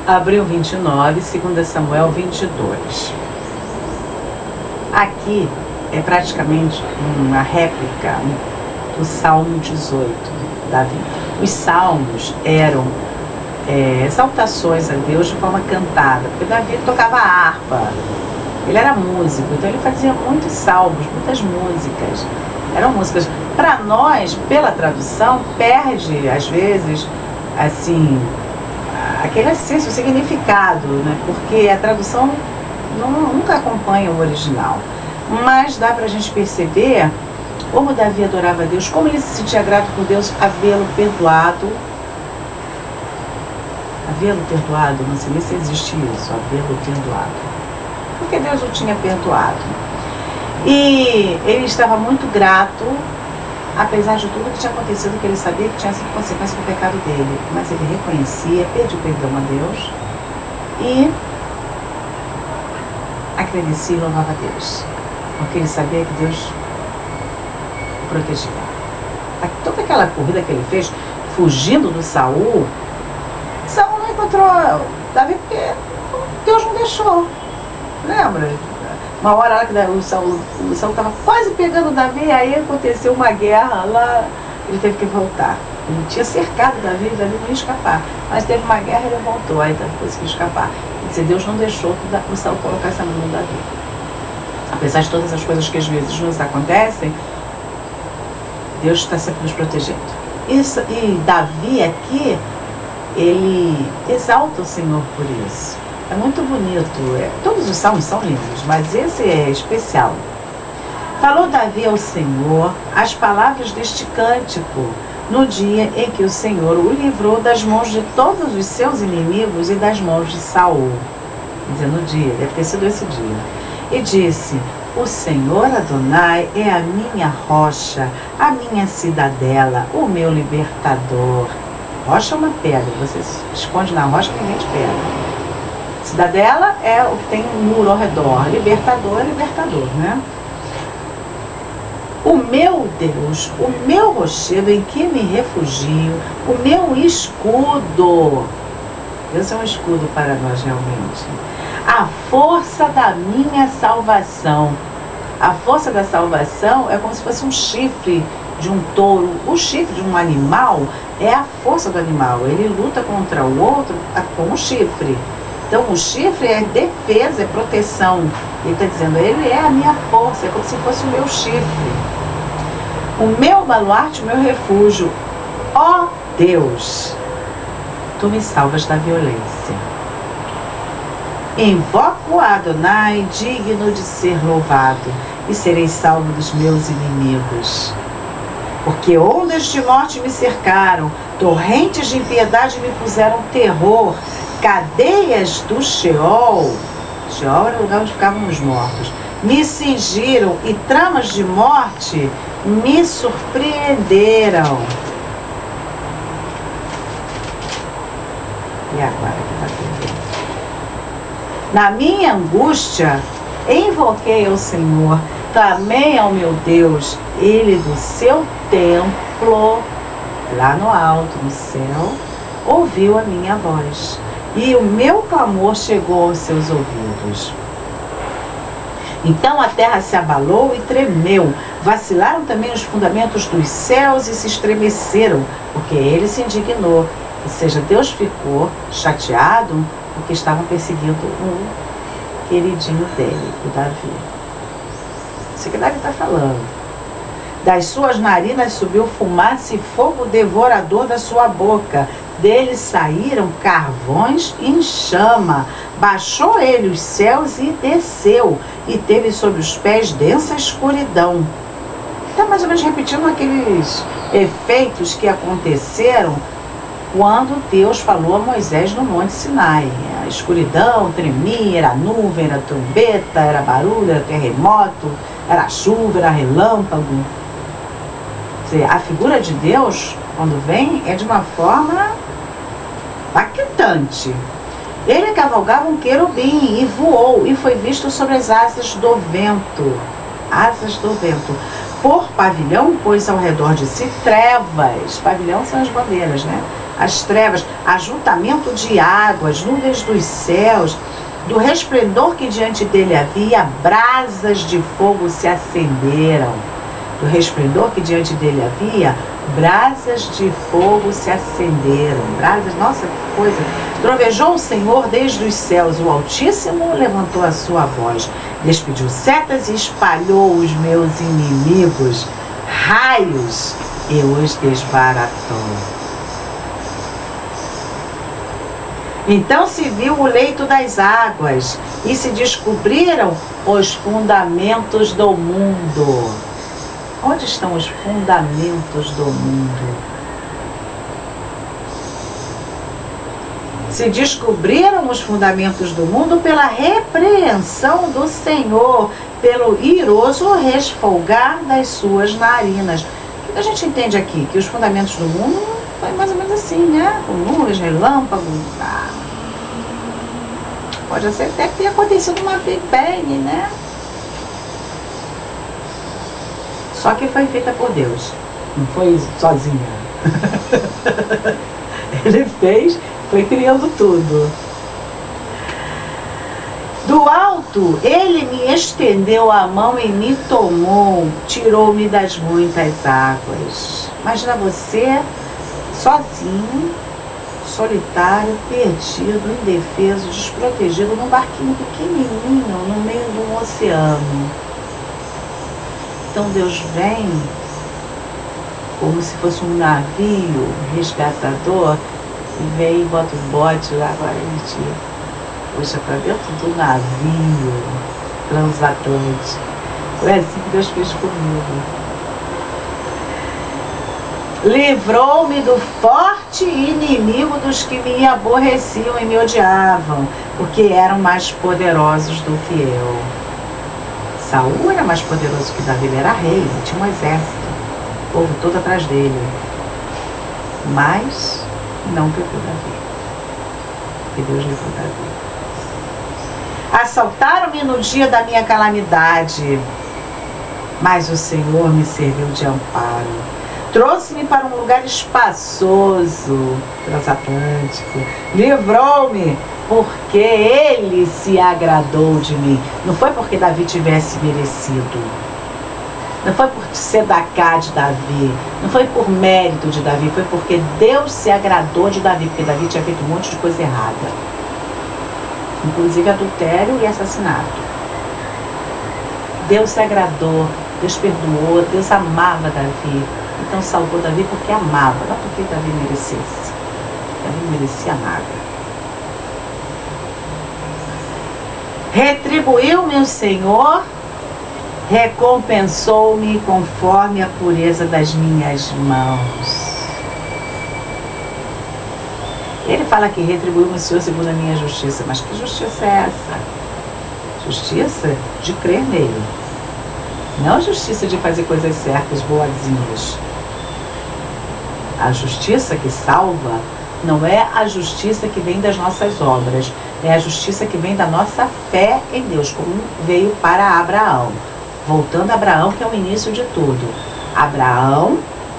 Abril 29, 2 Samuel 22. Aqui é praticamente uma réplica do Salmo 18, Davi. Os salmos eram exaltações a Deus de forma cantada, porque Davi tocava harpa, ele era músico, então ele fazia muitos salmos, muitas músicas. Eram músicas. Para nós, pela tradução, perde, às vezes, assim, aquele acesso, o significado, né? Porque a tradução nunca acompanha o original. Mas dá para a gente perceber como Davi adorava a Deus, como ele se sentia grato por Deus havê-lo perdoado. Havê-lo perdoado, não sei nem se existe isso, havê-lo perdoado. Porque Deus o tinha perdoado. E ele estava muito grato, apesar de tudo que tinha acontecido, que ele sabia que tinha sido consequência do pecado dele. Mas ele reconhecia, pediu perdão a Deus e agradecia e louvava a Deus. Porque ele sabia que Deus o protegia. Toda aquela corrida que ele fez, fugindo do Saul, Saul não encontrou Davi porque Deus não deixou. Lembra? Uma hora lá que o Saul estava quase pegando Davi, aí aconteceu uma guerra lá, ele teve que voltar. Ele tinha cercado Davi não ia escapar. Mas teve uma guerra e ele voltou, aí conseguiu escapar. Quer dizer, Deus não deixou que o Saul colocasse a mão no Davi. Apesar de todas as coisas que às vezes nos acontecem, Deus está sempre nos protegendo. E Davi aqui, ele exalta o Senhor por isso. É muito bonito. Todos os salmos são lindos, mas esse é especial. Falou Davi ao Senhor as palavras deste cântico no dia em que o Senhor o livrou das mãos de todos os seus inimigos e das mãos de Saul. Quer dizer, no dia, deve ter sido esse dia. E disse: o Senhor Adonai é a minha rocha, a minha cidadela, o meu libertador. Rocha é uma pedra, você se esconde na rocha, ninguém te pega. Cidadela é o que tem um muro ao redor. Libertador é libertador, né? O meu Deus, o meu rochedo em que me refugio, o meu escudo. Deus é um escudo para nós realmente. A força da minha salvação. A força da salvação é como se fosse um chifre de um touro. O chifre de um animal é a força do animal. Ele luta contra o outro com o chifre. Então o chifre é defesa, é proteção. Ele está dizendo, ele é a minha força, é como se fosse o meu chifre. O meu baluarte, o meu refúgio. Ó Deus, tu me salvas da violência. Invoco a Adonai, digno de ser louvado, e serei salvo dos meus inimigos. Porque ondas de morte me cercaram, torrentes de impiedade me puseram terror, cadeias do Sheol, Sheol era o lugar onde ficavam os mortos, me cingiram e tramas de morte me surpreenderam. E agora que está tudo. Na minha angústia, invoquei ao Senhor, clamei ao meu Deus, ele do seu templo, lá no alto, no céu, ouviu a minha voz. E o meu clamor chegou aos seus ouvidos. Então a terra se abalou e tremeu. Vacilaram também os fundamentos dos céus e se estremeceram, porque ele se indignou. Ou seja, Deus ficou chateado porque estavam perseguindo um queridinho dele, o Davi. Isso que Davi está falando. Das suas narinas subiu fumaça e fogo devorador da sua boca. Dele saíram carvões em chama. Baixou ele os céus e desceu, e teve sobre os pés densa escuridão. Está mais ou menos repetindo aqueles efeitos que aconteceram quando Deus falou a Moisés no Monte Sinai. A escuridão tremia, era nuvem, era trombeta, era barulho, era terremoto, era chuva, era relâmpago. Quer dizer, a figura de Deus, quando vem, é de uma forma impactante. Ele cavalgava um querubim e voou, e foi visto sobre as asas do vento. Asas do vento. Por pavilhão, pôs ao redor de si trevas. Pavilhão são as bandeiras, né? as trevas, ajuntamento de águas, nuvens dos céus, do resplendor que diante dele havia, brasas de fogo se acenderam. Do resplendor que diante dele havia, brasas de fogo se acenderam. Brasas, nossa, que coisa! Trovejou o Senhor desde os céus, o Altíssimo levantou a sua voz, despediu setas e espalhou os meus inimigos, raios, e os desbaratou. Então se viu o leito das águas e se descobriram os fundamentos do mundo. Onde estão os fundamentos do mundo? Se descobriram os fundamentos do mundo pela repreensão do Senhor, pelo iroso resfolgar das suas narinas. O que a gente entende aqui? Que os fundamentos do mundo foi mais ou menos assim, né? Com nuvens, relâmpagos. Pode até ter acontecido uma Big Bang, né? Só que foi feita por Deus. Não foi sozinha. Ele fez, foi criando tudo. Do alto, ele me estendeu a mão e me tomou, tirou-me das muitas águas. Imagina você, sozinho, solitário, perdido, indefeso, desprotegido, num barquinho pequenininho, no meio de um oceano. Então Deus vem como se fosse um navio resgatador e vem e bota o bote lá, agora a gente puxa para dentro do navio transatlântico. Foi assim que Deus fez comigo. Livrou-me do forte inimigo dos que me aborreciam e me odiavam, porque eram mais poderosos do que eu. Saul era mais poderoso que Davi, ele era rei, ele tinha um exército, o povo todo atrás dele. Mas não pegou Davi, porque Deus livrou Davi. Assaltaram-me no dia da minha calamidade, mas o Senhor me serviu de amparo. Trouxe-me para um lugar espaçoso, transatlântico. Livrou-me porque ele se agradou de mim. Não foi porque Davi tivesse merecido. Não foi por ser da cá de Davi. Não foi por mérito de Davi. Foi porque Deus se agradou de Davi. Porque Davi tinha feito um monte de coisa errada. Inclusive adultério e assassinato. Deus se agradou. Deus perdoou. Deus amava Davi. Então salvou Davi porque amava, não porque Davi merecesse. Davi não merecia nada. Retribuiu-me o Senhor, recompensou-me conforme a pureza das minhas mãos. Ele fala que retribuiu-me o Senhor segundo a minha justiça. Mas que justiça é essa? Justiça de crer nele. Não a justiça de fazer coisas certas, boazinhas. A justiça que salva não é a justiça que vem das nossas obras, é a justiça que vem da nossa fé em Deus, como veio para Abraão. Voltando a Abraão, que é o início de tudo. Abraão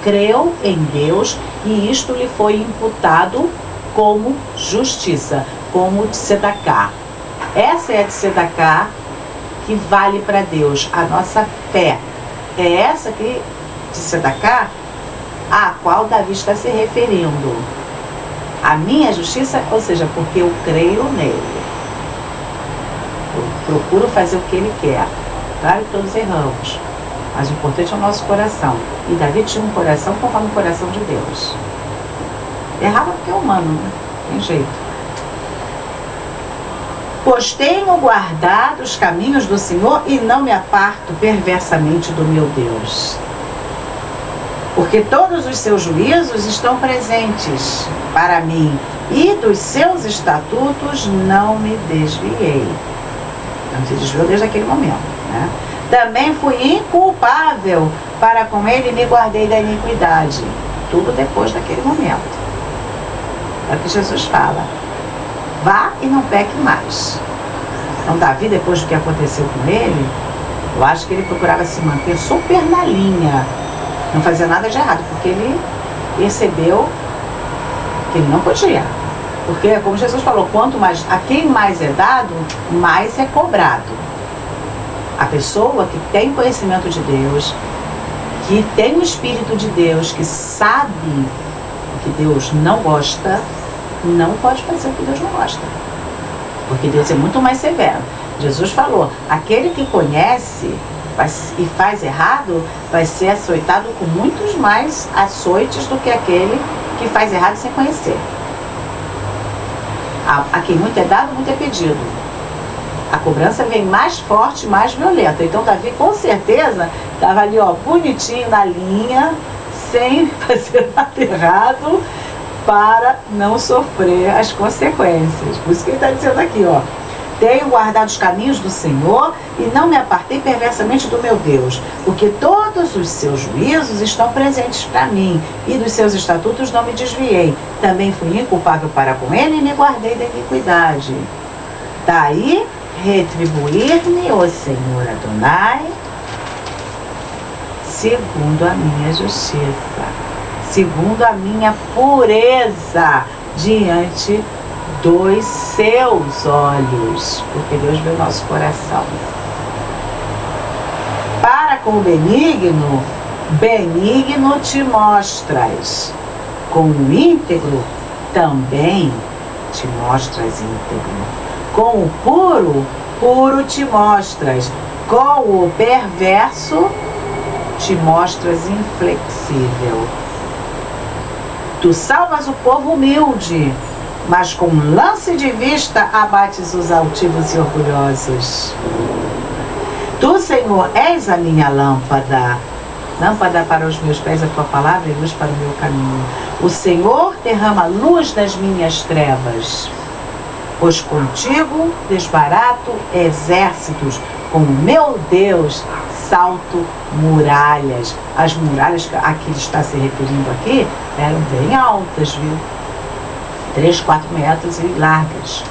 creu em Deus e isto lhe foi imputado como justiça, como tzedaká. Essa é a tzedaká que vale para Deus, a nossa fé. É essa que, tzedaká, a qual Davi está se referindo. A minha justiça, ou seja, porque eu creio nele. Eu procuro fazer o que ele quer. Claro que todos erramos, mas o importante é o nosso coração. E Davi tinha um coração conforme o coração de Deus. Errava porque é humano, né? Tem jeito. Pois tenho guardado os caminhos do Senhor e não me aparto perversamente do meu Deus. Porque todos os seus juízos estão presentes para mim, e dos seus estatutos não me desviei. Não se desviou desde aquele momento, né? Também fui inculpável para com ele e me guardei da iniquidade. Tudo depois daquele momento. É o que Jesus fala. Vá e não peque mais. Então Davi, depois do que aconteceu com ele, eu acho que ele procurava se manter super na linha. Não fazia nada de errado, porque ele percebeu que ele não podia. Porque, como Jesus falou, quanto mais, a quem mais é dado, mais é cobrado. A pessoa que tem conhecimento de Deus, que tem o Espírito de Deus, que sabe o que Deus não gosta, não pode fazer o que Deus não gosta. Porque Deus é muito mais severo. Jesus falou, aquele que conhece e faz errado, vai ser açoitado com muitos mais açoites do que aquele que faz errado sem conhecer. A quem muito é dado, muito é pedido. A cobrança vem mais forte, mais violenta. Então Davi com certeza estava ali, ó, bonitinho na linha, sem fazer nada errado, para não sofrer as consequências. Por isso que ele está dizendo aqui, ó, tenho guardado os caminhos do Senhor e não me apartei perversamente do meu Deus, porque todos os seus juízos estão presentes para mim e dos seus estatutos não me desviei. Também fui inculpável para com ele e me guardei da iniquidade. Daí retribuir-me, ó Senhor Adonai, segundo a minha justiça, segundo a minha pureza diante dos seus olhos, porque Deus vê o nosso coração. Para com o benigno, benigno te mostras, com o íntegro também te mostras íntegro. Com o puro, puro te mostras. Com o perverso, te mostras inflexível. Tu salvas o povo humilde, mas com um lance de vista abates os altivos e orgulhosos. Tu, Senhor, és a minha lâmpada. Lâmpada para os meus pés, a tua palavra e luz para o meu caminho. O Senhor derrama luz nas minhas trevas. Pois contigo desbarato exércitos, com o meu Deus salto muralhas. As muralhas a que ele está se referindo aqui eram bem altas, viu? 3, 4 metros e largas,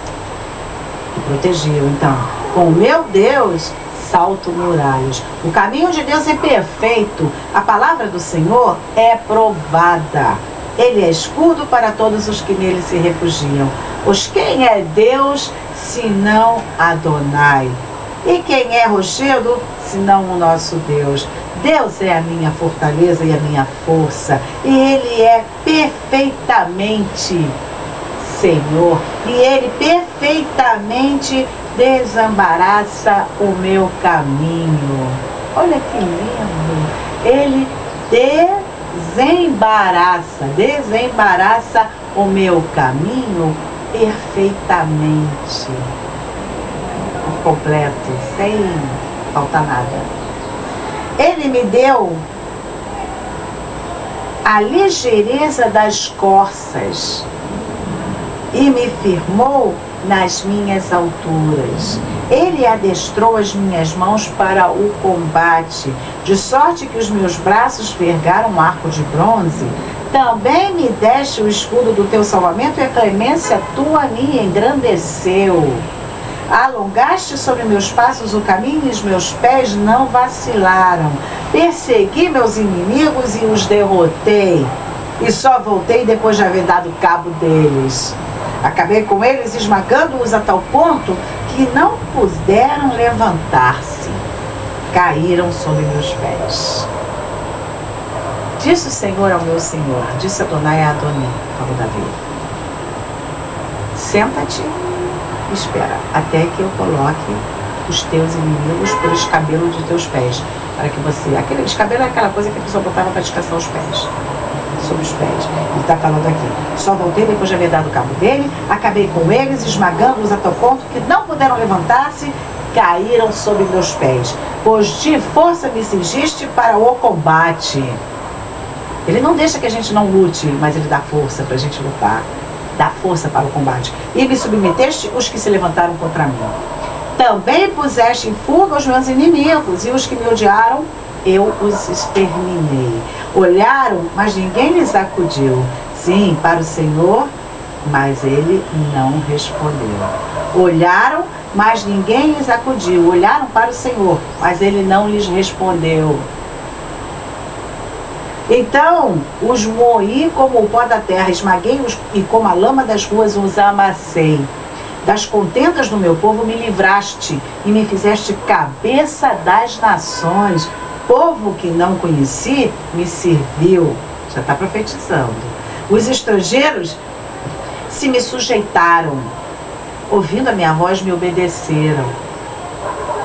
que protegiam. Então, com o meu Deus salto muralhas. O caminho de Deus é perfeito, a palavra do Senhor é provada. Ele é escudo para todos os que nele se refugiam. Pois quem é Deus, senão Adonai? E quem é rochedo, senão o nosso Deus? Deus é a minha fortaleza e a minha força. E Ele é perfeitamente Senhor. E Ele perfeitamente desembaraça o meu caminho. Olha que lindo! Ele desembaraça o meu caminho perfeitamente, por completo, sem faltar nada. Ele me deu a ligeireza das corças e me firmou nas minhas alturas. Ele adestrou as minhas mãos para o combate, de sorte que os meus braços vergaram um arco de bronze. Também me deste o escudo do teu salvamento e a clemência tua me engrandeceu. Alongaste sobre meus passos o caminho e os meus pés não vacilaram. Persegui meus inimigos e os derrotei. E só voltei depois de haver dado cabo deles. Acabei com eles, esmagando-os a tal ponto que não puderam levantar-se. Caíram sobre meus pés. Disse o Senhor ao meu Senhor, disse Adonai a Adonai, falou Davi: senta-te e espera, até que eu coloque os teus inimigos por escabelo de teus pés, para que você... Aquele escabelo é aquela coisa que a pessoa botava para descansar os pés, sobre os pés. Ele está falando aqui: só voltei depois de haver dado cabo dele, acabei com eles, esmagando-os a tal ponto que não puderam levantar-se, caíram sobre meus pés. Pois de força me cingiste para o combate. Ele não deixa que a gente não lute, mas ele dá força para a gente lutar. Dá força para o combate. E me submeteste os que se levantaram contra mim. Também puseste em fuga os meus inimigos, e os que me odiaram, eu os exterminei. Olharam, mas ninguém lhes acudiu. Sim, para o Senhor, mas ele não respondeu. Olharam, mas ninguém lhes acudiu. Olharam para o Senhor, mas ele não lhes respondeu. Então os moí como o pó da terra, esmaguei-os e como a lama das ruas os amassei. Das contendas do meu povo me livraste e me fizeste cabeça das nações. Povo que não conheci me serviu. Já está profetizando. Os estrangeiros se me sujeitaram, ouvindo a minha voz me obedeceram.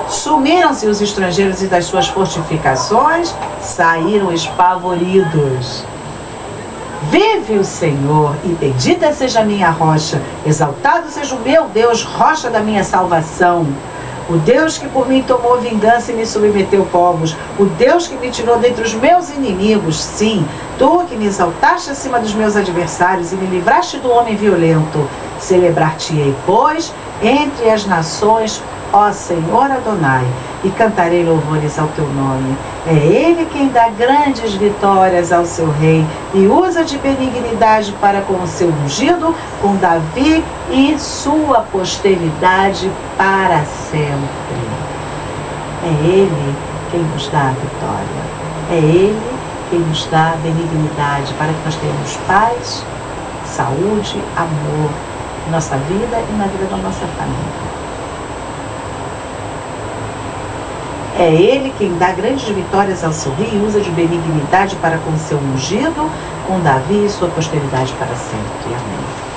Sumiram-se os estrangeiros e das suas fortificações saíram espavoridos. Vive o Senhor, e bendita seja a minha rocha, exaltado seja o meu Deus, rocha da minha salvação. O Deus que por mim tomou vingança e me submeteu povos, o Deus que me tirou dentre os meus inimigos, sim, tu que me exaltaste acima dos meus adversários e me livraste do homem violento. Celebrar-te-ei, pois, entre as nações, ó Senhor Adonai, e cantarei louvores ao teu nome. É Ele quem dá grandes vitórias ao seu rei e usa de benignidade para com o seu ungido, com Davi e sua posteridade para sempre. É Ele quem nos dá a vitória. É Ele quem nos dá a benignidade para que nós tenhamos paz, saúde, amor na nossa vida e na vida da nossa família. É Ele quem dá grandes vitórias ao seu rei e usa de benignidade para com seu ungido, com Davi e sua posteridade para sempre. Amém.